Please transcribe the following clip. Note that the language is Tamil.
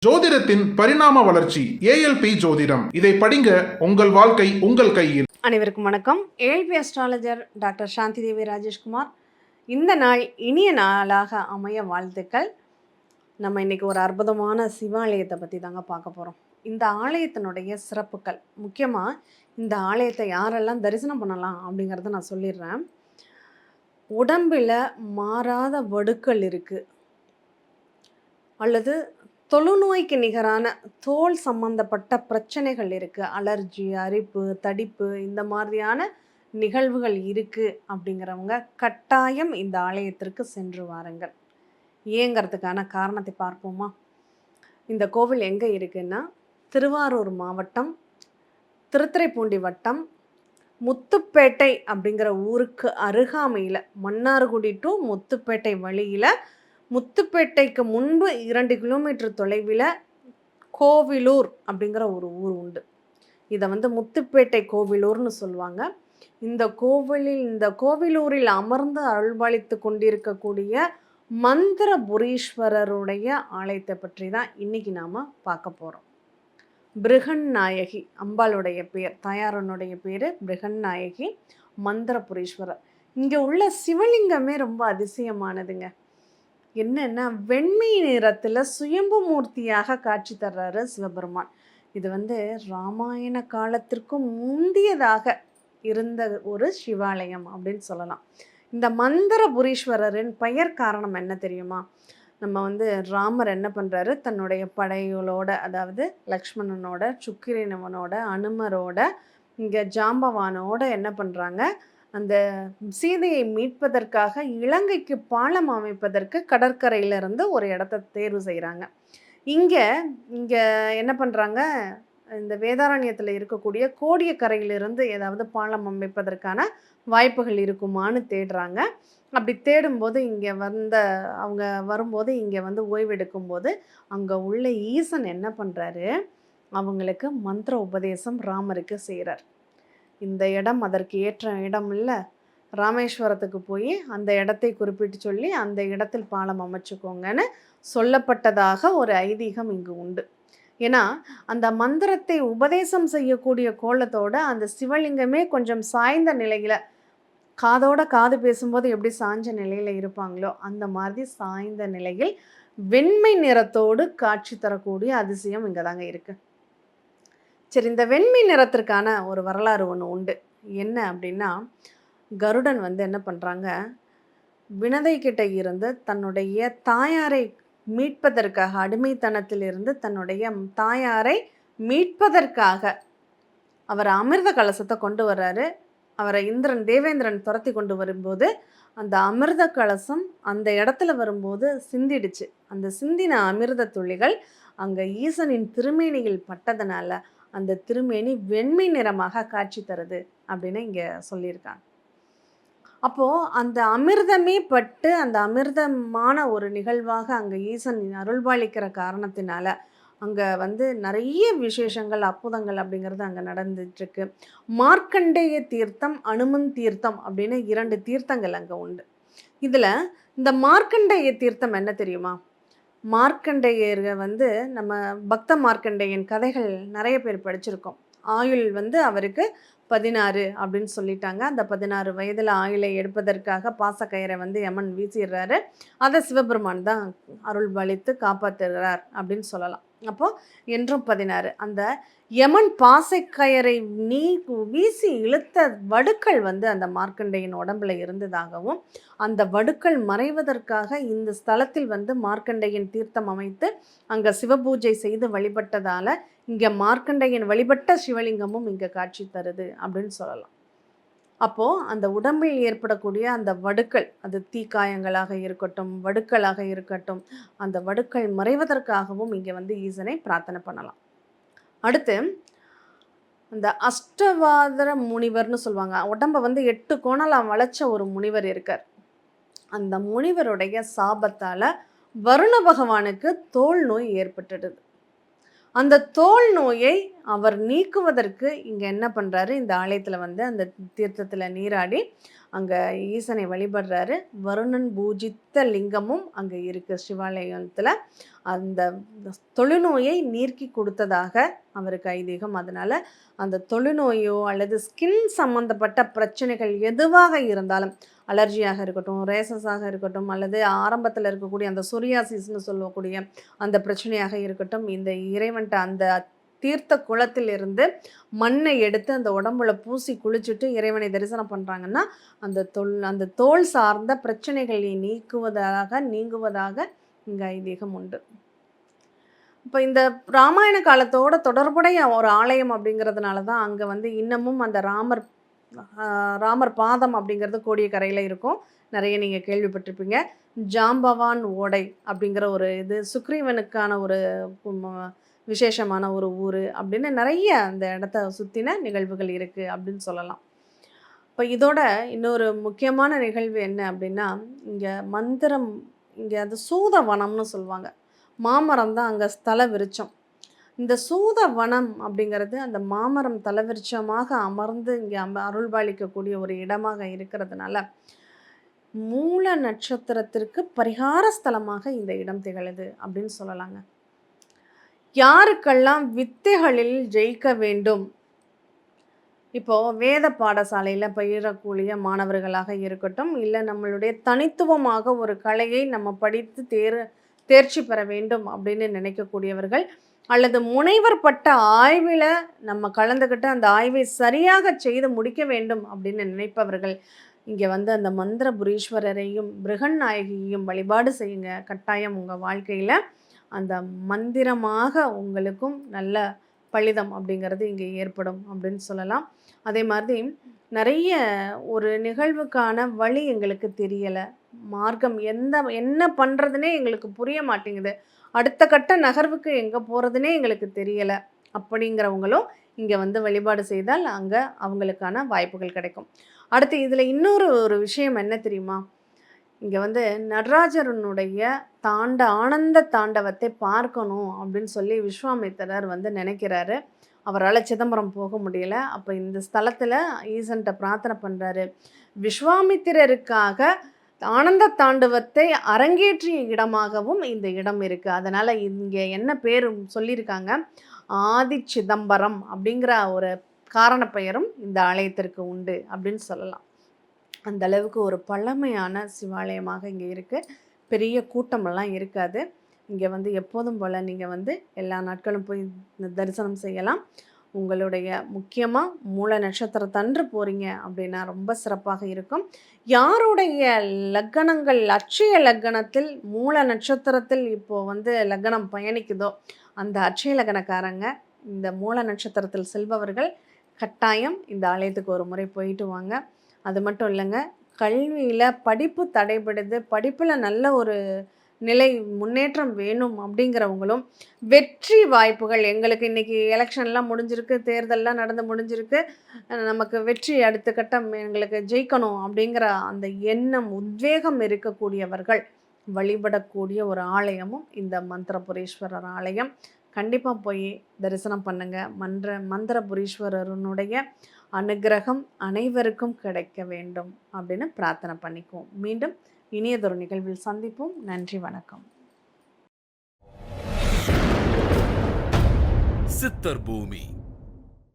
ஜோதிடத்தின் பரிணாம வளர்ச்சி ஏஎல்பி ஜோதிடம். இதை படிங்க, உங்கள் வாழ்க்கை உங்கள் கையில். அனைவருக்கும் வணக்கம். ஏஎல்பி அஸ்ட்ராலஜர் டாக்டர் சாந்தி தேவி ராஜேஷ்குமார். இந்த நாள் இனிய நாளாக அமைய வாழ்த்துக்கள். நம்ம இன்னைக்கு ஒரு அற்புதமான சிவாலயத்தை பற்றி தாங்க பார்க்க போகிறோம். இந்த ஆலயத்தினுடைய சிறப்புகள், முக்கியமாக இந்த ஆலயத்தை யாரெல்லாம் தரிசனம் பண்ணலாம் அப்படிங்கிறத நான் சொல்லிடுறேன். உடம்பில் மாறாத வடுக்கள் இருக்குது, அல்லது தொழுநோய்க்கு நிகரான தோல் சம்பந்தப்பட்ட பிரச்சனைகள் இருக்குது, அலர்ஜி, அரிப்பு, தடிப்பு, இந்த மாதிரியான நிகழ்வுகள் இருக்குது அப்படிங்கிறவங்க கட்டாயம் இந்த ஆலயத்திற்கு சென்று வாருங்கள். ஏங்கிறதுக்கான காரணத்தை பார்ப்போமா? இந்த கோவில் எங்கே இருக்குன்னா, திருவாரூர் மாவட்டம், திருத்துறைப்பூண்டி வட்டம், முத்துப்பேட்டை அப்படிங்கிற ஊருக்கு அருகாமையில், மன்னார்குடி டு முத்துப்பேட்டை வழியில், முத்துப்பேட்டைக்கு முன்பு 2 கிலோமீட்டர் தொலைவில் கோவிலூர் அப்படிங்கிற ஒரு ஊர் உண்டு. இதை முத்துப்பேட்டை கோவிலூர்னு சொல்லுவாங்க. இந்த கோவிலூரில் அமர்ந்து அருள்பாலித்து கொண்டிருக்கக்கூடிய மந்திரபுரீஸ்வரருடைய ஆலயத்தை பற்றி தான் இன்னைக்கு நாம் பார்க்க போகிறோம். பிருகன்நாயகி அம்பாளுடைய பேர், தாயாரனுடைய பேர் பிருகன்நாயகி மந்திரபுரீஸ்வரர். இங்கே உள்ள சிவலிங்கமே ரொம்ப அதிசயமானதுங்க. என்னன்னா, வெண்மை நிறத்தில் சுயம்பு மூர்த்தியாக காட்சி தர்றாரு சிவபெருமான். இது ராமாயண காலத்திற்கும் முந்தியதாக இருந்த ஒரு சிவாலயம் அப்படின்னு சொல்லலாம். இந்த மந்திரபுரீஸ்வரரின் பெயர் காரணம் என்ன தெரியுமா? நம்ம ராமர் என்ன பண்ணுறாரு, தன்னுடைய படைகளோட, அதாவது லக்ஷ்மணனோட, சுக்கிரனவனோட, அனுமரோட, இங்கே ஜாம்பவானோட என்ன பண்ணுறாங்க, அந்த சீதையை மீட்பதற்காக இலங்கைக்கு பாலம் அமைப்பதற்கு கடற்கரையிலிருந்து ஒரு இடத்த தேர்வு செய்கிறாங்க. இங்கே என்ன பண்ணுறாங்க, இந்த வேதாரண்யத்தில் இருக்கக்கூடிய கோடியக்கரையிலிருந்து ஏதாவது பாலம் அமைப்பதற்கான வாய்ப்புகள் இருக்குமான்னு தேடுறாங்க. அப்படி தேடும்போது அவங்க வரும்போது இங்கே ஓய்வெடுக்கும்போது அங்கே உள்ள ஈசன் என்ன பண்ணுறாரு, அவங்களுக்கு மந்திர உபதேசம் ராமருக்கு செய்கிறார். இந்த இடம் அதற்கு ஏற்ற இடம் இல்லை, ராமேஸ்வரத்துக்கு போய் அந்த இடத்தை குறிப்பிட்டு சொல்லி அந்த இடத்தில் பாலம் அமைச்சுக்கோங்கன்னு சொல்லப்பட்டதாக ஒரு ஐதீகம் இங்கு உண்டு. ஏன்னா அந்த மந்திரத்தை உபதேசம் செய்யக்கூடிய கோலத்தோட அந்த சிவலிங்கமே கொஞ்சம் சாய்ந்த நிலையில், காதோட காது பேசும்போது எப்படி சாய்ஞ்ச நிலையில் இருப்பாங்களோ அந்த மாதிரி சாய்ந்த நிலையில் வெண்மை நிறத்தோடு காட்சி தரக்கூடிய அதிசயம் இங்கே தாங்க இருக்குது. சரி, இந்த வெண்மை நிறத்திற்கான ஒரு வரலாறு ஒன்று உண்டு. என்ன அப்படின்னா, கருடன் என்ன பண்ணுறாங்க, வினதை கிட்ட இருந்து தன்னுடைய தாயாரை மீட்பதற்காக, அடிமைத்தனத்திலிருந்து தன்னுடைய தாயாரை மீட்பதற்காக அவர் அமிர்த கலசத்தை கொண்டு வர்றாரு. அவரை தேவேந்திரன் துரத்தி கொண்டு வரும்போது அந்த அமிர்த கலசம் அந்த இடத்துல வரும்போது சிந்திடுச்சு. அந்த சிந்தின அமிர்த துளிகள் அங்கே ஈசனின் திருமேனியில் பட்டதனால அந்த திருமேனி வெண்மை நிறமாக காட்சி தருது அப்படின்னு இங்கே சொல்லியிருக்காங்க. அப்போது அந்த அமிர்தமே பட்டு அந்த அமிர்தமான ஒரு நிகழ்வாக அங்கே ஈசன் அருள்பாலிக்கிற காரணத்தினால அங்கே நிறைய விசேஷங்கள், அற்புதங்கள் அப்படிங்கிறது அங்கே நடந்துட்டுருக்கு. மார்க்கண்டேய தீர்த்தம், அனுமன் தீர்த்தம் அப்படின்னு 2 தீர்த்தங்கள் அங்கே உண்டு. இதில் இந்த மார்க்கண்டேய தீர்த்தம் என்ன தெரியுமா? மார்க்கண்டேயர் நம்ம பக்த மார்க்கண்டேயன் கதைகள் நிறைய பேர் படிச்சிருக்கோம். ஆயுள் அவருக்கு 16 அப்படின்னு சொல்லிட்டாங்க. அந்த 16 வயதில் ஆயுளை எடுப்பதற்காக பாசக்கயிறை யமன் வீசிடுறாரு. அதை சிவபெருமான் தான் அருள் பாலித்து காப்பாற்றுகிறார் அப்படின்னு சொல்லலாம். அப்போது என்றும் 16. அந்த யமன் பாசக்கயிறை வீசி இழுத்த வடுக்கள் அந்த மார்க்கண்டேயன் உடம்புல இருந்ததாகவும், அந்த வடுக்கள் மறைவதற்காக இந்த ஸ்தலத்தில் மார்க்கண்டேயன் தீர்த்தம் அமைத்து அங்கே சிவபூஜை செய்து வழிபட்டதால் இங்கே மார்க்கண்டேயன் வழிபட்ட சிவலிங்கமும் இங்கே காட்சி தருது அப்படின்னு சொல்லலாம். அப்போது அந்த உடம்பில் ஏற்படக்கூடிய அந்த வடுக்கள், அது தீக்காயங்களாக இருக்கட்டும், வடுக்களாக இருக்கட்டும், அந்த வடுக்கள் மறைவதற்காகவும் இங்கே ஈசனை பிரார்த்தனை பண்ணலாம். அடுத்து அந்த அஷ்டவாதர முனிவர்னு சொல்லுவாங்க. உடம்பை 8 கோணலாம் வளைச்ச ஒரு முனிவர் இருக்கார். அந்த முனிவருடைய சாபத்தால் வருண பகவானுக்கு தோல் நோய் ஏற்பட்டுடுது. அந்த தோல் நோயை அவர் நீக்குவதற்கு இங்கே என்ன பண்ணுறாரு, இந்த ஆலயத்தில் அந்த தீர்த்தத்தில் நீராடி அங்கே ஈசனை வழிபடுறாரு. வருணன் பூஜித்த லிங்கமும் அங்கே இருக்குது சிவாலயத்தில். அந்த தொழுநோயை நீக்கி கொடுத்ததாக அவருக்கு ஐதீகம். அதனால் அந்த தொழுநோயோ அல்லது ஸ்கின் சம்மந்தப்பட்ட பிரச்சனைகள் எதுவாக இருந்தாலும், அலர்ஜியாக இருக்கட்டும், ரேசஸாக இருக்கட்டும், அல்லது ஆரம்பத்தில் இருக்கக்கூடிய அந்த சொரியாசிஸ்ன்னு சொல்லக்கூடிய அந்த பிரச்சனையாக இருக்கட்டும், இந்த இறைவன்ட்ட அந்த தீர்த்த குளத்திலிருந்து மண்ணை எடுத்து அந்த உடம்புல பூசி குளிச்சுட்டு இறைவனை தரிசனம் பண்ணுறாங்கன்னா அந்த தோல் சார்ந்த பிரச்சனைகளை நீங்குவதாக இங்கே ஐதீகம் உண்டு. இப்போ இந்த ராமாயண காலத்தோட தொடர்புடைய ஒரு ஆலயம் அப்படிங்கிறதுனால தான் அங்கே இன்னமும் அந்த ராமர் பாதம் அப்படிங்கிறது கோடியக்கரையில் இருக்கும். நிறைய நீங்கள் கேள்விப்பட்டிருப்பீங்க. ஜாம்பவான் ஓடை அப்படிங்கிற ஒரு இது சுக்ரீவனுக்கான ஒரு விசேஷமான ஒரு ஊர் அப்படின்னு நிறைய அந்த இடத்த சுற்றின நிகழ்வுகள் இருக்குது அப்படின்னு சொல்லலாம். இப்போ இதோட இன்னொரு முக்கியமான நிகழ்வு என்ன அப்படின்னா, இங்கே அது சூத வனம்னு சொல்லுவாங்க. மாமரம் தான் அங்கே ஸ்தல விருட்சம். இந்த சூத வனம் அப்படிங்கிறது அந்த மாமரம் தலவிருட்சமாக அமர்ந்து இங்கே அருள்பாலிக்கக்கூடிய ஒரு இடமாக இருக்கிறதுனால மூல நட்சத்திரத்திற்கு பரிகார ஸ்தலமாக இந்த இடம் திகழுது அப்படின்னு சொல்லலாங்க. யாருக்கெல்லாம் வித்தைகளில் ஜெயிக்க வேண்டும், இப்போது வேத பாடசாலையில் பயிரக்கூடிய மாணவர்களாக இருக்கட்டும், இல்லை நம்மளுடைய தனித்துவமாக ஒரு கலையை நம்ம படித்து தேர்ச்சி பெற வேண்டும் அப்படின்னு நினைக்கக்கூடியவர்கள், அல்லது முனைவர் பட்ட ஆய்வில் நம்ம கலந்துக்கிட்டு அந்த ஆய்வை சரியாக செய்து முடிக்க வேண்டும் அப்படின்னு நினைப்பவர்கள் இங்கே அந்த மந்திரபுரீஸ்வரரையும் பிருகன்நாயகியையும் வழிபாடு செய்யுங்க. கட்டாயம் உங்கள் வாழ்க்கையில் அந்த மந்திரமாக உங்களுக்கும் நல்ல பலிதம் அப்படிங்கிறது இங்கே ஏற்படும் அப்படின்னு சொல்லலாம். அதே மாதிரி நிறைய ஒரு நிகழ்வுக்கான வழி எங்களுக்கு தெரியலை, மார்க்கம் என்ன பண்ணுறதுனே எங்களுக்கு புரிய மாட்டேங்குது, அடுத்த கட்ட நகர்வுக்கு எங்கே போகிறதுனே எங்களுக்கு தெரியலை அப்படிங்கிறவங்களும் இங்கே வழிபாடு செய்தால் அங்கே அவங்களுக்கான வாய்ப்புகள் கிடைக்கும். அடுத்து இதில் இன்னொரு விஷயம் என்ன தெரியுமா, இங்கே நடராஜரனுடைய ஆனந்த தாண்டவத்தை பார்க்கணும் அப்படின்னு சொல்லி விஸ்வாமித்திரர் நினைக்கிறாரு. அவரால் சிதம்பரம் போக முடியல. அப்போ இந்த ஸ்தலத்தில் ஈசன்ட்ட பிரார்த்தனை பண்ணுறாரு. விஸ்வாமித்திரருக்காக ஆனந்த தாண்டவத்தை அரங்கேற்றிய இடமாகவும் இந்த இடம் இருக்குது. அதனால் இங்கே என்ன பேர் சொல்லியிருக்காங்க, ஆதி சிதம்பரம் அப்படிங்கிற ஒரு காரண பெயரும் இந்த ஆலயத்திற்கு உண்டு அப்படின்னு சொல்லலாம். அந்த அளவுக்கு ஒரு பழமையான சிவாலயமாக இங்கே இருக்குது. பெரிய கூட்டமெல்லாம் இருக்காது. இங்கே எப்போதும் போல் நீங்கள் எல்லா நாட்களும் போய் தரிசனம் செய்யலாம். உங்களுடைய முக்கியமாக மூல நட்சத்திரத்தன்று போகிறீங்க அப்படின்னா ரொம்ப சிறப்பாக இருக்கும். யாருடைய லக்கணங்கள் அட்சய லக்கணத்தில் மூல நட்சத்திரத்தில் இப்போது லக்கணம் பயணிக்குதோ அந்த அட்சய லக்கணக்காரங்க இந்த மூல நட்சத்திரத்தில் செல்பவர்கள் கட்டாயம் இந்த ஆலயத்துக்கு ஒரு முறை போயிட்டு வாங்க. அது மட்டும் இல்லைங்க, கல்வியில் படிப்பு தடைபடுது, படிப்பில் நல்ல ஒரு நிலை முன்னேற்றம் வேணும் அப்படிங்கிறவங்களும் வெற்றி வாய்ப்புகள், எங்களுக்கு இன்றைக்கி எலெக்ஷன்லாம் முடிஞ்சிருக்கு, தேர்தல்லாம் நடந்து முடிஞ்சிருக்கு, நமக்கு வெற்றி அடுத்த கட்டம் எங்களுக்கு ஜெயிக்கணும் அப்படிங்கிற அந்த எண்ணம் உத்வேகம் இருக்கக்கூடியவர்கள் வழிபடக்கூடிய ஒரு ஆலயமும் இந்த மந்திரபுரீஸ்வரர் ஆலயம். கண்டிப்பாக போய் தரிசனம் பண்ணுங்கள். மந்திரபுரீஸ்வரனுடைய அனுகிரகம் அனைவருக்கும் கிடைக்க வேண்டும் அப்படின்னு பிரார்த்தனை பண்ணிக்குவோம். மீண்டும் இனியதொரு நிகழ்வில் சந்திப்போம். நன்றி, வணக்கம். சித்தர் பூமி.